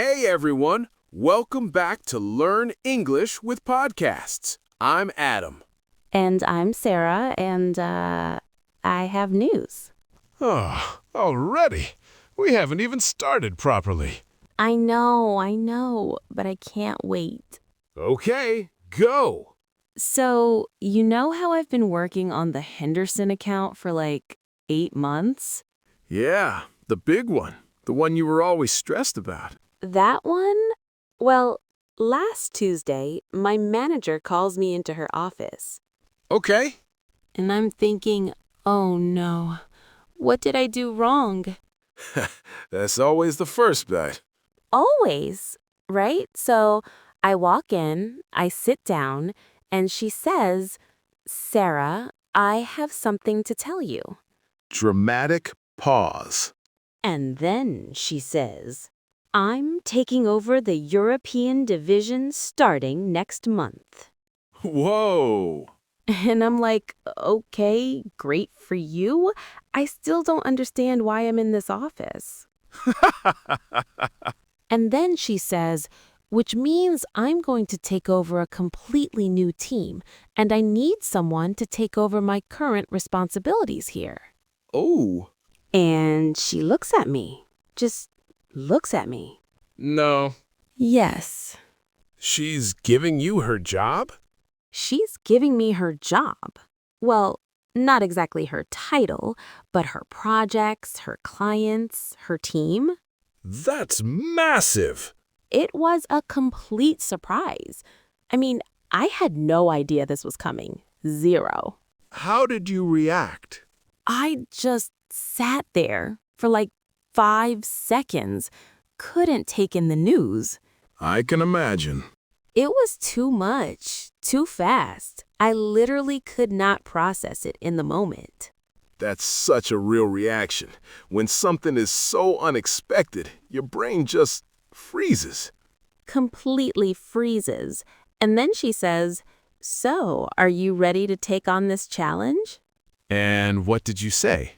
Hey everyone, welcome back to Learn English with Podcasts. I'm Adam. And I'm Sarah, and I have news. Oh, already? We haven't even started properly. I know, but I can't wait. Okay, go. So, you know how I've been working on the Henderson account for like 8 months? Yeah, the big one. The one you were always stressed about. That one? Well, last Tuesday, my manager calls me into her office. Okay. And I'm thinking, oh no, what did I do wrong? That's always the first bet. Always, right? So I walk in, I sit down, and she says, Sarah, I have something to tell you. Dramatic pause. And then she says, I'm taking over the European division starting next month. Whoa. And I'm like, okay, great for you. I still don't understand why I'm in this office. And then she says, which means I'm going to take over a completely new team, and I need someone to take over my current responsibilities here. Oh. And she looks at me, just looks at me. No. Yes, She's giving you her job? she's giving me her job. Well, not exactly her title, but her projects, her clients, her team. That's massive. It was a complete surprise. I mean, I had no idea this was coming. Zero. How did you react? I just sat there for like 5 seconds, couldn't take in the news. I can imagine. It was too much, too fast. I literally could not process it in the moment. That's such a real reaction. When something is so unexpected, your brain just freezes. Completely freezes. And then she says, so, are you ready to take on this challenge? And what did you say?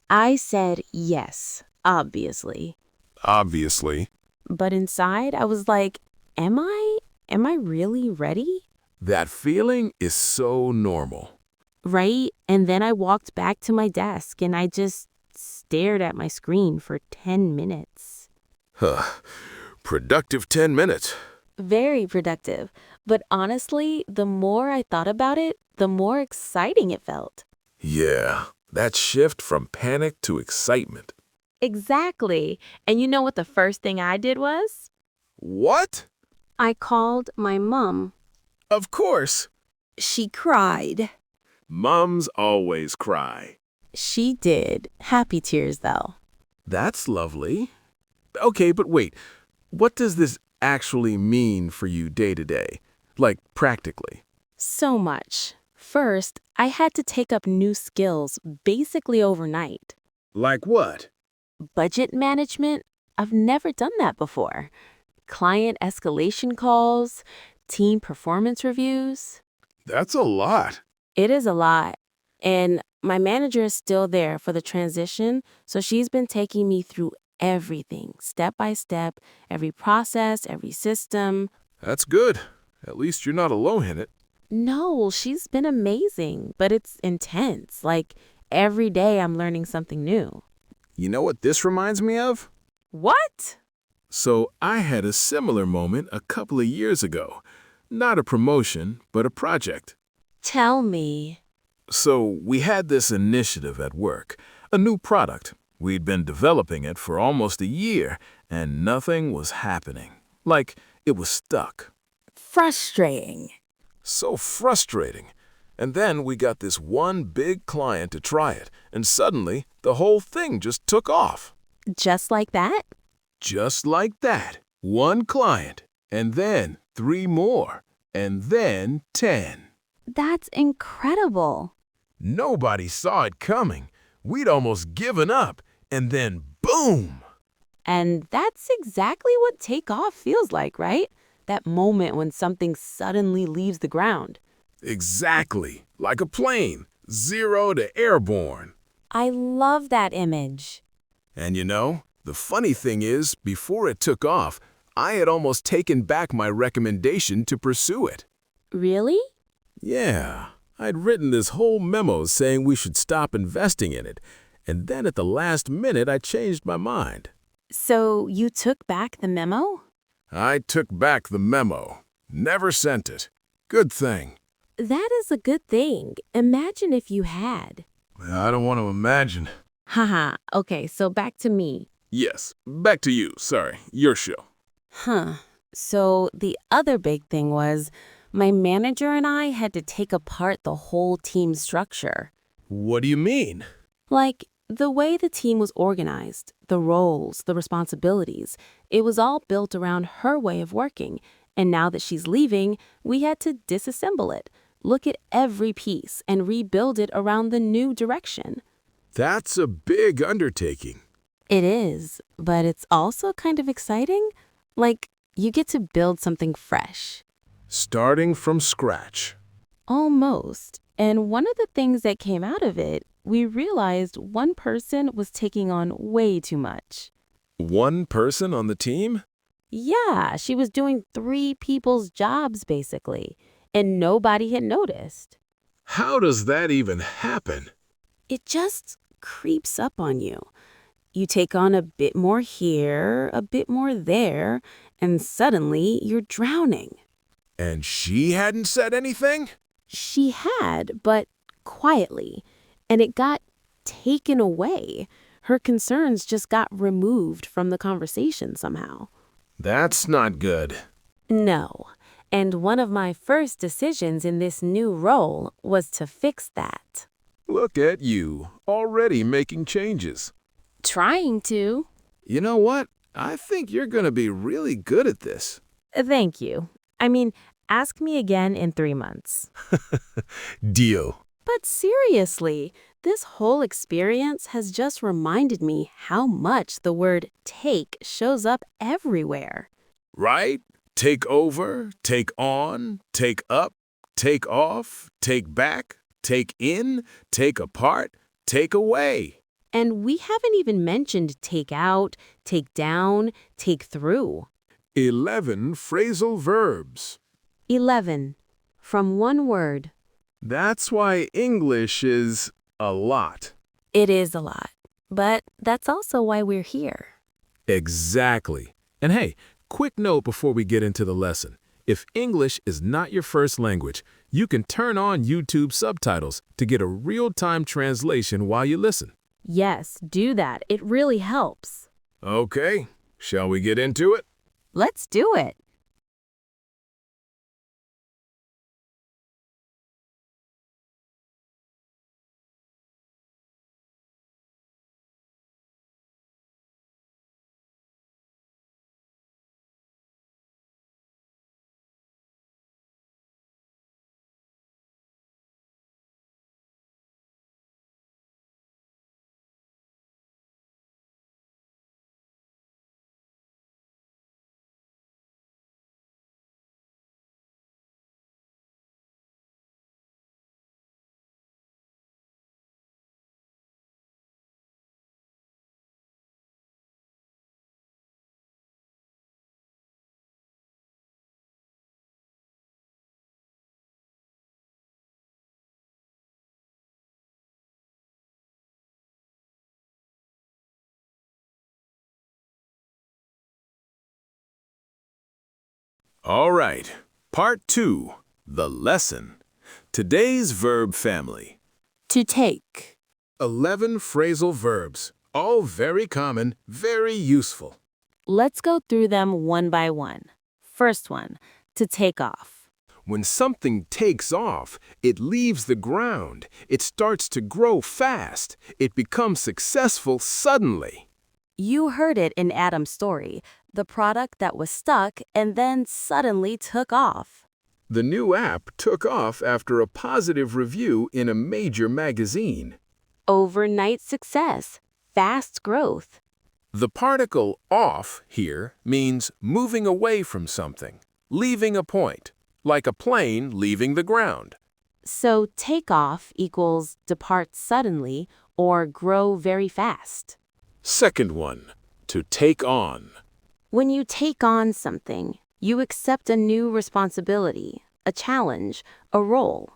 I said yes, obviously. Obviously. But inside, I was like, am I really ready? That feeling is so normal. Right? And then I walked back to my desk and I just stared at my screen for 10 minutes. Huh. Productive 10 minutes. Very productive. But honestly, the more I thought about it, the more exciting it felt. Yeah, that shift from panic to excitement. Exactly. And you know what the first thing I did was? What? I called my mom. Of course. She cried. Mums always cry. She did. Happy tears, though. That's lovely. Okay, but wait. What does this actually mean for you day to day? Like, practically? So much. First, I had to take up new skills basically overnight. Like what? Budget management? I've never done that before. Client escalation calls, team performance reviews. That's a lot. It is a lot. And my manager is still there for the transition, so she's been taking me through everything, step by step, every process, every system. That's good. At least you're not alone in it. No, she's been amazing, but it's intense. Like, every day I'm learning something new. You know what this reminds me of? What? So I had a similar moment a couple of years ago. Not a promotion, but a project. Tell me. So we had this initiative at work, a new product. We'd been developing it for almost a year, and nothing was happening. Like, it was stuck. Frustrating. So frustrating. And then we got this one big client to try it, and suddenly the whole thing just took off. Just like that? Just like that. One client, and then 3 more, and then 10. That's incredible. Nobody saw it coming. We'd almost given up, and then boom! And that's exactly what takeoff feels like, right? That moment when something suddenly leaves the ground. Exactly. Like a plane, 0 to airborne. I love that image. And you know, the funny thing is, before it took off, I had almost taken back my recommendation to pursue it. Really? Yeah, I'd written this whole memo saying we should stop investing in it, and then at the last minute I changed my mind. So you took back the memo? I took back the memo. Never sent it. Good thing. That is a good thing. Imagine if you had. I don't want to imagine. Haha, okay, so back to me. Yes, back to you. Sorry, your show. So the other big thing was my manager and I had to take apart the whole team structure. What do you mean? Like, the way the team was organized, the roles, the responsibilities, it was all built around her way of working. And now that she's leaving, we had to disassemble it, look at every piece, and rebuild it around the new direction. That's a big undertaking. It is, but it's also kind of exciting. Like, you get to build something fresh. Starting from scratch. Almost. And one of the things that came out of it, we realized one person was taking on way too much. One person on the team? Yeah, she was doing 3 people's jobs, basically, and nobody had noticed. How does that even happen? It just creeps up on you. You take on a bit more here, a bit more there, and suddenly you're drowning. And she hadn't said anything? She had, but quietly, and it got taken away. Her concerns just got removed from the conversation somehow. That's not good. No, and one of my first decisions in this new role was to fix that. Look at you, already making changes. Trying to. You know what? I think you're going to be really good at this. Thank you. I mean, ask me again in 3 months. Deal. But seriously, this whole experience has just reminded me how much the word take shows up everywhere. Right? Take over, take on, take up, take off, take back, take in, take apart, take away. And we haven't even mentioned take out, take down, take through. 11 phrasal verbs. 11. From one word. That's why English is a lot. It is a lot. But that's also why we're here. Exactly. And hey, quick note before we get into the lesson. If English is not your first language, you can turn on YouTube subtitles to get a real-time translation while you listen. Yes, do that. It really helps. Okay, shall we get into it? Let's do it. All right, part 2, the lesson. Today's verb family. To take. 11 phrasal verbs, all very common, very useful. Let's go through them one by one. First one, to take off. When something takes off, it leaves the ground. It starts to grow fast. It becomes successful suddenly. You heard it in Adam's story, the product that was stuck and then suddenly took off. The new app took off after a positive review in a major magazine. Overnight success, fast growth. The particle off here means moving away from something, leaving a point, like a plane leaving the ground. So take off equals depart suddenly or grow very fast. Second one, to take on. When you take on something, you accept a new responsibility, a challenge, a role.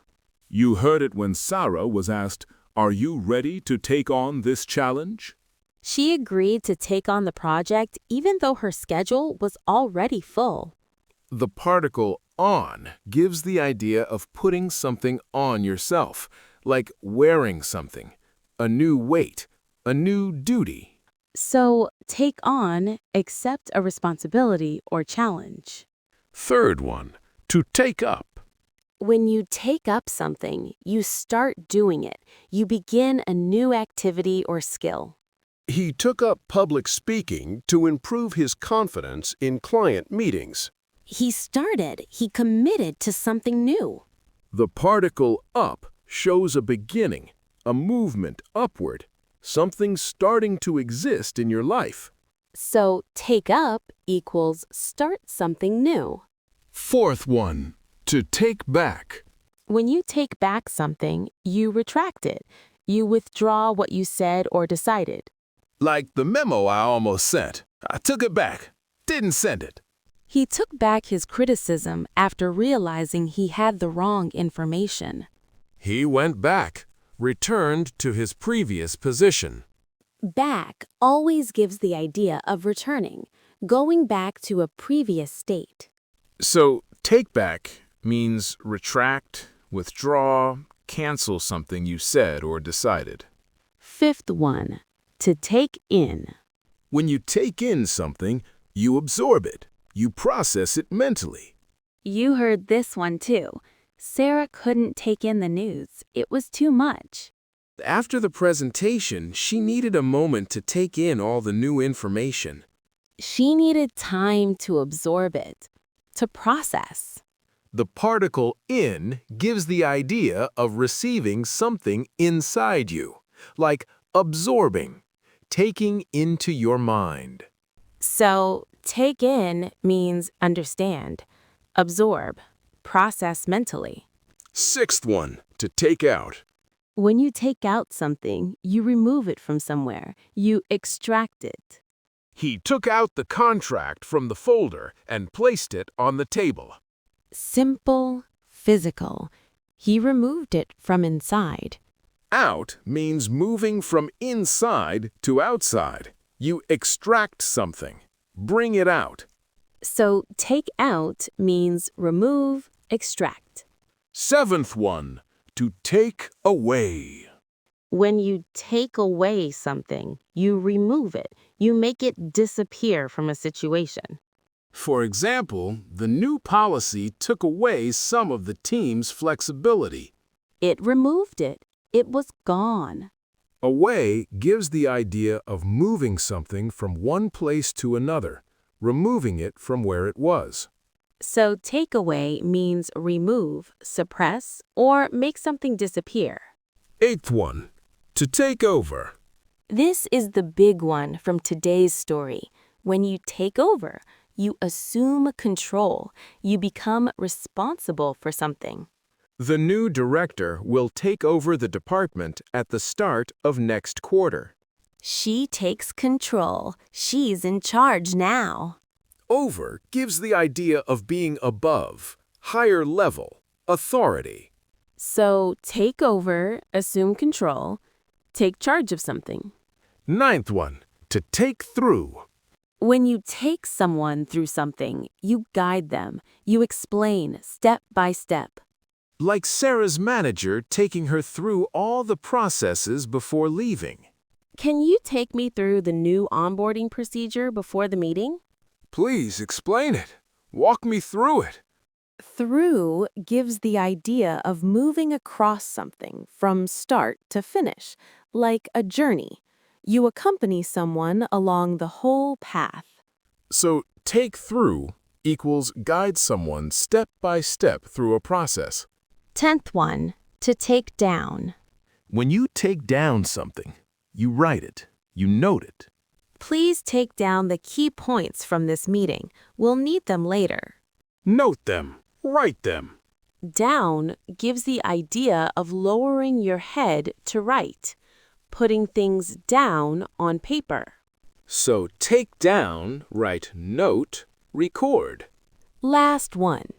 You heard it when Sarah was asked, "Are you ready to take on this challenge?" She agreed to take on the project even though her schedule was already full. The particle on gives the idea of putting something on yourself, like wearing something, a new weight, a new duty. So, take on, accept a responsibility or challenge. Third one, to take up. When you take up something, you start doing it. You begin a new activity or skill. He took up public speaking to improve his confidence in client meetings. He committed to something new. The particle up shows a beginning, a movement upward, something starting to exist in your life. So, take up equals start something new. Fourth one, to take back. When you take back something, you retract it. You withdraw what you said or decided. Like the memo I almost sent. I took it back. Didn't send it. He took back his criticism after realizing he had the wrong information. He went back, returned to his previous position. Back always gives the idea of returning, going back to a previous state. So, take back means retract, withdraw, cancel something you said or decided. Fifth one, to take in. When you take in something, you absorb it. You process it mentally. You heard this one too. Sarah couldn't take in the news. It was too much. After the presentation, she needed a moment to take in all the new information. She needed time to absorb it, to process. The particle in gives the idea of receiving something inside you, like absorbing, taking into your mind. So, take in means understand, absorb, process mentally. Sixth one, to take out. When you take out something, you remove it from somewhere. You extract it. He took out the contract from the folder and placed it on the table. Simple, physical. He removed it from inside. Out means moving from inside to outside. You extract something. Bring it out. So, take out means remove, extract. Seventh one, to take away. When you take away something, you remove it. You make it disappear from a situation. For example, the new policy took away some of the team's flexibility. It removed it. It was gone. Away gives the idea of moving something from one place to another, removing it from where it was. So, take away means remove, suppress, or make something disappear. Eighth one, to take over. This is the big one from today's story. When you take over, you assume control. You become responsible for something. The new director will take over the department at the start of next quarter. She takes control. She's in charge now. Over gives the idea of being above, higher level, authority. So, take over, assume control, take charge of something. Ninth one, to take through. When you take someone through something, you guide them. You explain step by step. Like Sarah's manager taking her through all the processes before leaving. Can you take me through the new onboarding procedure before the meeting? Please explain it. Walk me through it. Through gives the idea of moving across something from start to finish, like a journey. You accompany someone along the whole path. So, take through equals guide someone step by step through a process. 10th one, to take down. When you take down something, you write it, you note it. Please take down the key points from this meeting. We'll need them later. Note them, write them. Down gives the idea of lowering your head to write, putting things down on paper. So take down, write note, record. Last one.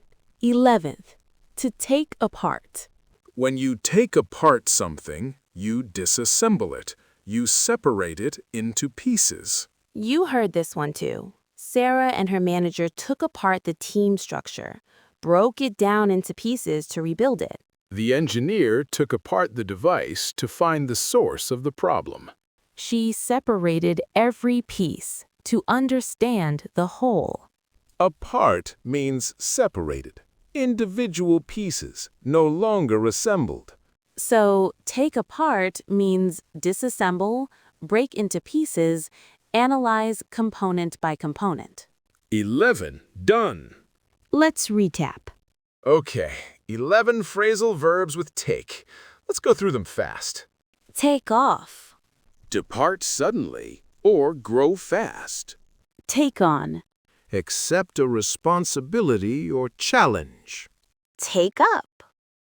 11th. To take apart. When you take apart something, you disassemble it. You separate it into pieces. You heard this one too. Sarah and her manager took apart the team structure, broke it down into pieces to rebuild it. The engineer took apart the device to find the source of the problem. She separated every piece to understand the whole. Apart means separated. Individual pieces, no longer assembled. So, take apart means disassemble, break into pieces, analyze component by component. 11. Done. Let's recap. Okay, 11 phrasal verbs with take. Let's go through them fast. Take off. Depart suddenly or grow fast. Take on. Accept a responsibility or challenge. Take up.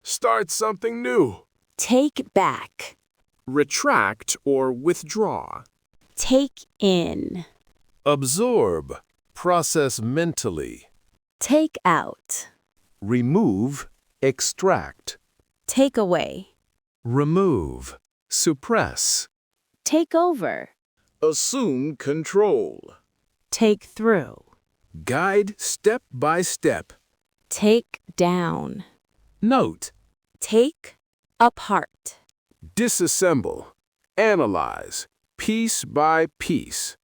Start something new. Take back. Retract or withdraw. Take in. Absorb. Process mentally. Take out. Remove. Extract. Take away. Remove. Suppress. Take over. Assume control. Take through. Guide step by step. Take down. Note. Take apart. Disassemble. Analyze. Piece by piece.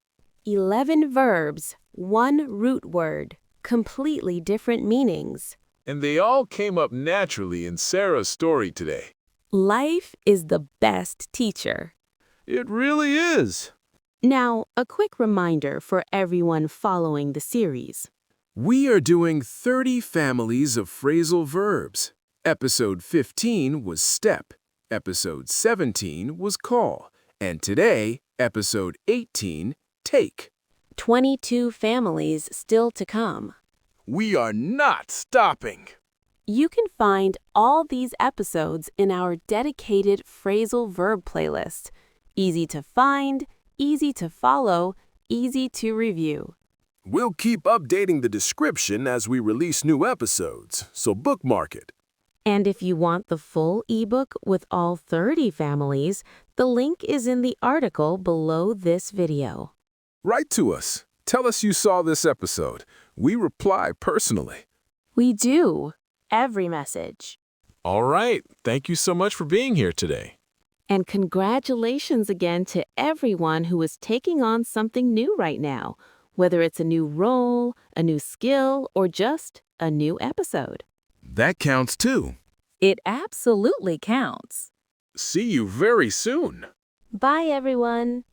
11 verbs, one root word, completely different meanings. And they all came up naturally in Sarah's story today. Life is the best teacher. It really is. Now, a quick reminder for everyone following the series. We are doing 30 families of phrasal verbs. Episode 15 was step. Episode 17 was call. And today, episode 18, take. 22 families still to come. We are not stopping. You can find all these episodes in our dedicated phrasal verb playlist. Easy to find, easy to follow, easy to review. We'll keep updating the description as we release new episodes, so bookmark it. And if you want the full ebook with all 30 families, the link is in the article below this video. Write to us. Tell us you saw this episode. We reply personally. We do. Every message. All right. Thank you so much for being here today. And congratulations again to everyone who is taking on something new right now, whether it's a new role, a new skill, or just a new episode. That counts too. It absolutely counts. See you very soon. Bye, everyone.